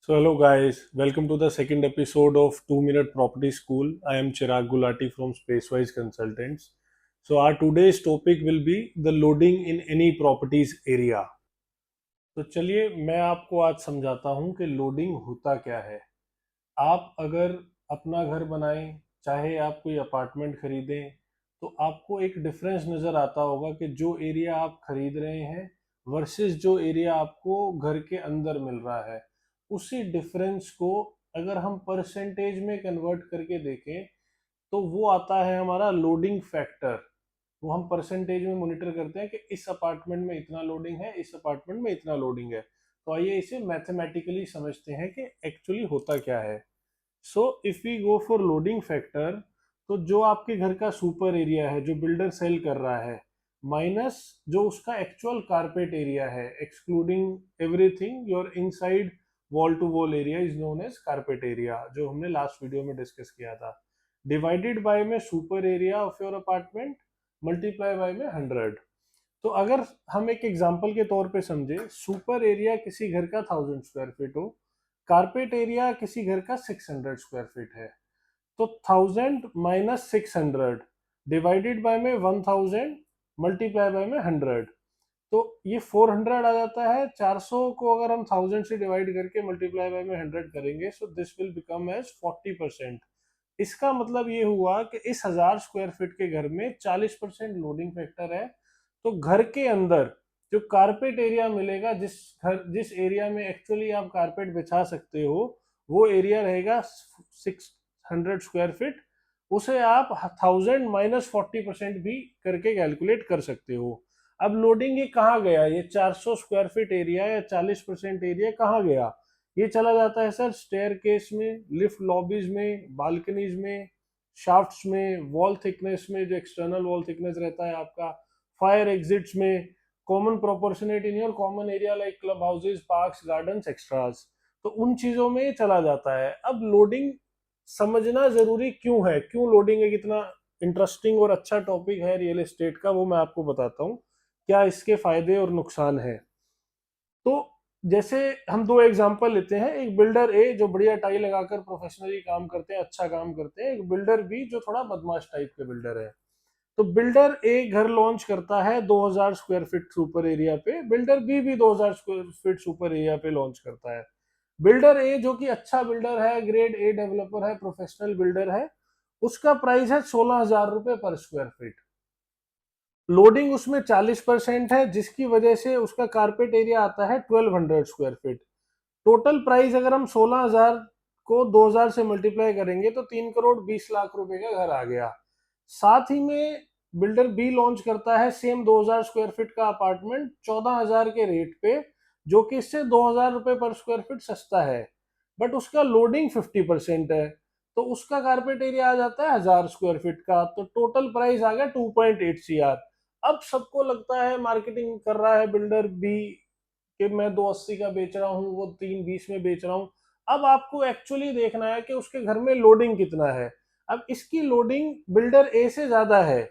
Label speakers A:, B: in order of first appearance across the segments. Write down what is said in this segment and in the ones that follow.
A: So hello guys, welcome to the second episode of 2 Minute Property School. I am Chirag Gulati from Spacewise Consultants. So our today's topic will be the loading in any properties area. तो चलिए मैं आपको आज समझाता हूँ कि loading होता क्या है। आप अगर अपना घर बनाएं, चाहे आप कोई अपार्टमेंट खरीदें, तो आपको एक डिफरेंस नज़र आता होगा कि जो एरिया आप खरीद रहे हैं वर्सेस जो एरिया आपको घर के अंदर मिल रहा है, उसी डिफरेंस को अगर हम परसेंटेज में कन्वर्ट करके देखें तो वो आता है हमारा लोडिंग फैक्टर। वो हम परसेंटेज में मॉनिटर करते हैं कि इस अपार्टमेंट में इतना लोडिंग है, इस अपार्टमेंट में इतना लोडिंग है। तो आइए इसे मैथमेटिकली समझते हैं कि एक्चुअली होता क्या है। So if we go for loading factor, तो जो आपके घर का सुपर एरिया है जो बिल्डर सेल कर रहा है, माइनस जो उसका एक्चुअल कारपेट एरिया है, excluding everything your inside wall to wall area is known as carpet area, जो हमने लास्ट वीडियो में डिस्कस किया था, डिवाइडेड बाय में super area of your apartment, multiply by में 100। तो अगर हम एक एग्जांपल के तौर पे समझे, सुपर एरिया किसी घर का 1000 स्क्वायर फीट हो, कारपेट एरिया किसी घर का 600 स्क्वायर फीट है, तो 1000 - 600 डिवाइडेड बाय में 1000 मल्टीप्लाई बाय में 100, तो ये 400 आ जाता है। 400 को अगर हम 1000 से डिवाइड करके मल्टीप्लाई बाय में 100 करेंगे, so this will become as 40%। इसका मतलब ये हुआ कि इस 1000 स्क्वायर फीट के घर में 40% लोडिंग फैक्टर है। तो घर के अंदर जो कारपेट एरिया मिलेगा, जिस एरिया में एक्चुअली आप कारपेट बिछा सकते हो, वो एरिया रहेगा 600 स्क्वायर फीट। उसे आप 1000 - 40% भी करके कैलकुलेट कर सकते हो। अब लोडिंग ये कहाँ गया, ये 400 स्क्वायर फीट एरिया या 40% एरिया कहाँ गया? ये चला जाता है सर स्टेयर केस में, लिफ्ट लॉबीज में, बालकनीज में, शाफ्ट्स में, वॉल थिकनेस में, जो एक्सटर्नल वॉल थिकनेस रहता है आपका, फायर एग्जिट्स में, common proportionate in your common area like club houses, parks, gardens, extras. तो उन चीजों में ये चला जाता है। अब लोडिंग समझना जरूरी क्यों है, क्यों लोडिंग एक इतना इंटरेस्टिंग और अच्छा टॉपिक है रियल एस्टेट का, वो मैं आपको बताता हूँ क्या इसके फायदे और नुकसान है। तो जैसे हम दो एग्जांपल लेते हैं, एक बिल्डर ए जो बढ़िया टाई लगाकर प्रोफेशनली काम करते हैं, अच्छा काम करते हैं, एक बिल्डर बी जो थोड़ा बदमाश टाइप के बिल्डर है। तो बिल्डर ए घर लॉन्च करता है 2000 स्क्वायर फीट सुपर एरिया पे, बिल्डर बी भी 2000 स्क्वायर फीट सुपर एरिया पे लॉन्च करता है। बिल्डर ए जो कि अच्छा बिल्डर है, ग्रेड ए डेवलपर है, प्रोफेशनल बिल्डर है, उसका प्राइस है 16,000 रुपए पर स्क्वायर फीट। लोडिंग उसमें 40% है, जिसकी वजह से उसका कारपेट एरिया आता है 1200 स्क्वायर फीट। टोटल प्राइस अगर हम 16,000 को 2000 से मल्टीप्लाई करेंगे तो 3,20,00,000 रुपए का घर आ गया। साथ ही में बिल्डर बी लॉन्च करता है सेम 2000 स्क्वायर फीट का अपार्टमेंट 14,000 के रेट पे, जो कि इससे 2,000 रुपए पर स्क्वायर फीट सस्ता है, बट उसका लोडिंग 50% है। तो उसका कारपेट एरिया आ जाता है 1000 स्क्वायर फीट का, तो टोटल प्राइस आ गया 2.8 CR। अब सबको लगता है, मार्केटिंग कर रहा है बिल्डर बी कि मैं 280 का बेच रहा हूँ, वो 320 में बेच रहा हूँ। अब आपको एक्चुअली देखना है कि उसके घर में लोडिंग कितना है। अब इसकी लोडिंग बिल्डर ए से ज्यादा है,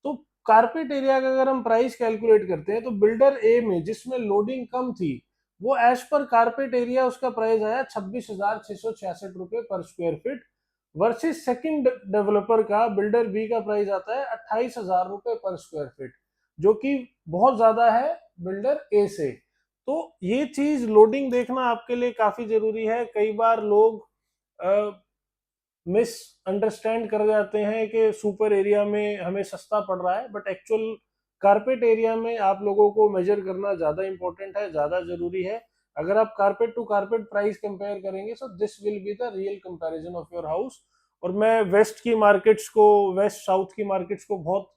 A: तो कारपेट एरिया का अगर हम प्राइस कैलकुलेट करते हैं, तो बिल्डर ए में जिसमें लोडिंग कम थी, वो एज पर कारपेट एरिया उसका प्राइस आया 26,666 रुपए पर square feet, versus second developer का, बिल्डर बी का प्राइस आता है 28,000 रुपए पर स्क्वायर फीट, जो कि बहुत ज्यादा है बिल्डर ए से। तो ये चीज लोडिंग देखना आपके लिए काफी जरूरी है। कई बार लोग मिस अंडरस्टैंड कर जाते हैं कि सुपर एरिया में हमें सस्ता पड़ रहा है, बट एक्चुअल कारपेट एरिया में आप लोगों को मेजर करना ज्यादा इंपॉर्टेंट है, ज्यादा जरूरी है। अगर आप carpet to carpet price compare करेंगे, so this will be the real comparison of your house. और मैं वेस्ट की मार्केट्स को, वेस्ट साउथ की मार्केट्स को बहुत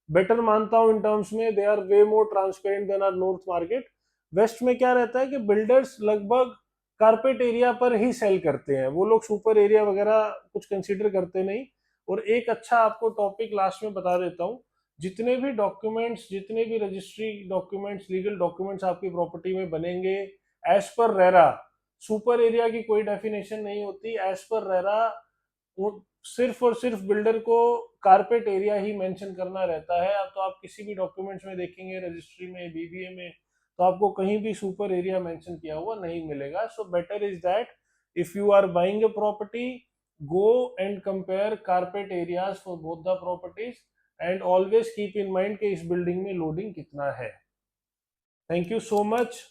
A: बेटर मानता हूं इन टर्म्स में, they are way more transparent than are north market. West में क्या रहता है कि बिल्डर्स लगभग कारपेट एरिया पर ही सेल करते हैं, वो लोग सुपर एरिया वगैरह कुछ कंसीडर करते नहीं। और एक अच्छा आपको टॉपिक लास्ट में बता देता हूँ, जितने भी डॉक्यूमेंट्स, जितने भी रजिस्ट्री डॉक्यूमेंट्स, लीगल डॉक्यूमेंट्स आपकी प्रॉपर्टी में बनेंगे, as per RERA, super area की कोई डेफिनेशन नहीं होती। एज पर रेरा सिर्फ और सिर्फ बिल्डर को कारपेट एरिया ही मेंशन करना रहता है। अब तो आप किसी भी डॉक्यूमेंट्स में देखेंगे, रजिस्ट्री में, बीबीए में, तो आपको कहीं भी सुपर एरिया मेंशन किया हुआ नहीं मिलेगा। So better is that If you are buying a property, go and compare carpet areas for both the properties and always keep in mind कि इस बिल्डिंग में लोडिंग कितना है. Thank you so much.